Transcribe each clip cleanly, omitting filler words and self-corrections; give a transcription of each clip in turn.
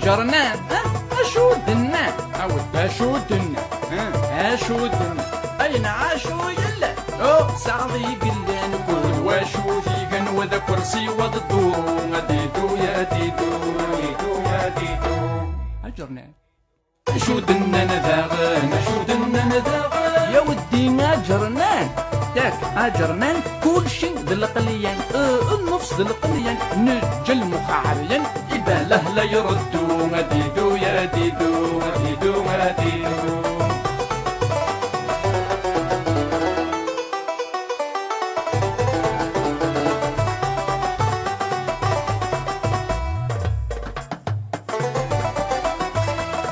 أجرنا أشو دنا أود أشو دنا أشو دنا أين عاشو يلا سعدي قلنا نقول واشو ثيقن وذا كرسي وذا الدور ديدو يا ديدو ديدو يا ديدو أجرنا أشو دنا نذاغن أشو دنا نذاغن يا ودي أجرنا ياك أجرنا كل شيء ذلقليان النفس ذلقليان نجل مخعريان إباله لا يردو ديدو يا ديدو ديدو يا ديدو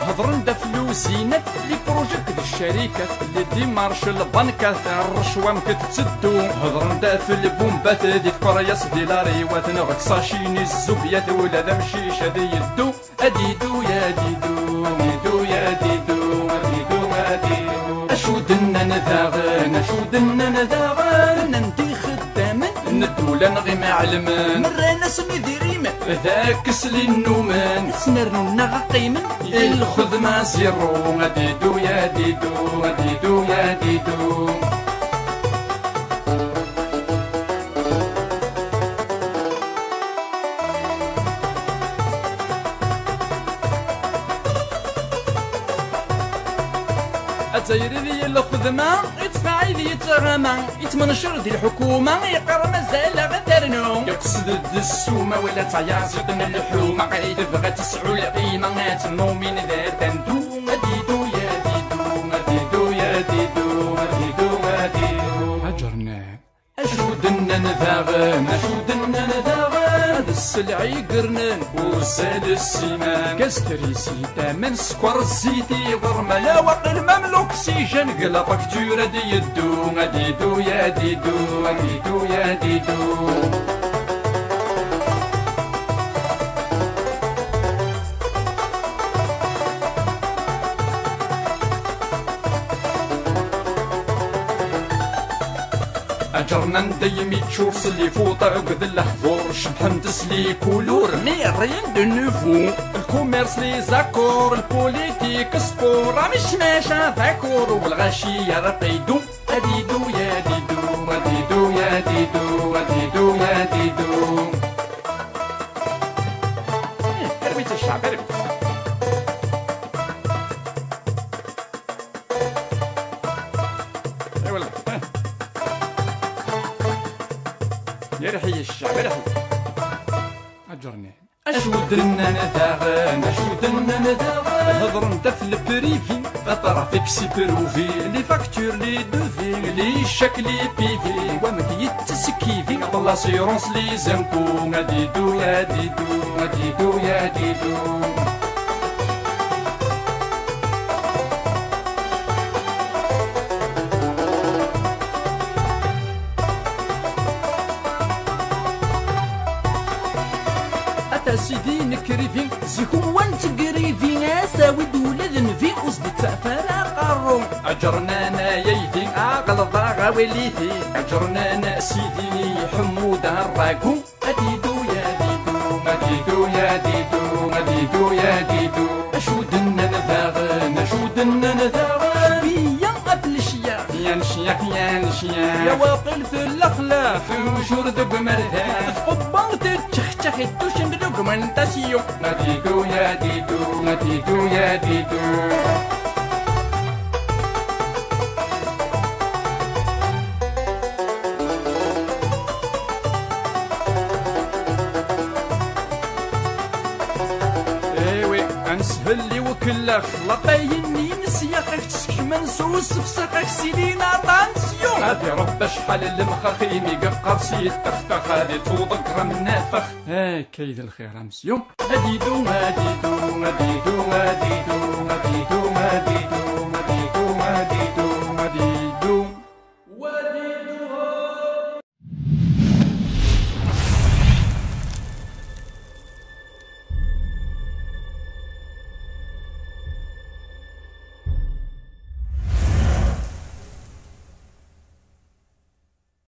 هضرن دا فلوسينات لي بروجيكت الشركات اللي ديمارش البنكات الرشوة مكتتسدو هضرن دا في البومبات دي كورياس ديلاري واتنغك ساشيني الزوبيات ولا ذا مشيشة دي يدو أديدو يا ديدو ديدو يا ديدو ديدو يا ديدو أشو دنا نذاغن أشو دنا نذاغن ننتي خدامن ندولا نغي معلمن مرانا سمي ديريمن ذاك سلي النومان سنرنو نغقيمن الخدمة سيرو ديدو يا ديدو ديدو يا ديدو الجزائري ذي الخدمة يدفع ذي يتغمى يتمنشر ذي الحكومة يقرا مازال غدرنو يقصد السومة ولا تعيازق من الحومة يبغى تسعو القيمة تنومين ذا تندو ديدو يا ديدو ديدو يا ديدو ديدو يا ديدو أجرنا أشو دنا نذاغن أشو دنا نذاغن هذا السلع يقرنن وسال السيمان كاستريسي تامن سكر الزيتي غرملا وقل مملوك سيجن قلا فاكتورة دي يدو ديدو يا ديدو ديدو يا ديدو أجرنا نديمي تشوف اللي فوطا عقد الحضور شبحن تسلي كولور مي ريان دو نوفو الكوميرس لي زاكور البوليتيك سبور مش ماشا ذاكور والغاشي رقيدو أديدو يا ديدو أديدو يا ديدو أديدو يا ديدو ارويت الشعب ارويت اي والله يرحي الشعب يرحي أجرني أشو دنا نذاغن أشو دنا نذاغن هضر انت في البريفي بطرافيك سي بروفي لي فاكتور لي دوفي لي شاك لي بيفي ومك يتسكيفي لاسيرونس لي زنكو ديدو يا ديدو ديدو يا ديدو سيدي نكريفي زيكو وانت قريفي اساوي دولة ذنفي وزدي تسافر قارو اجرنا انا ييدي اغلط غاوليتي اجرنا انا سيدي حمود الراكو اديدو يا ديدو اديدو يا ديدو اديدو يا ديدو اشو دنا نذاغن اشو دنا نذاغن بيا قبل الشياخ يا نشياخ يا نشياخ يا واقل في الاخلاق في وجور دق مرتاح قبان تتشخشخ التوشن دوكومنتاسيون ديدو يا ديدو ديدو يا ديدو نسهل لي وكلا خلطايني نسياخك تسكمن سوس فساخك سيدينا طانسيون هادي رب شحال المخاخيمي قبقى سيد تختخ هادي توضك رمنافخ كيد الخير امسيون هاديدو هاديدو هاديدو هاديدو هاديدو هاديدو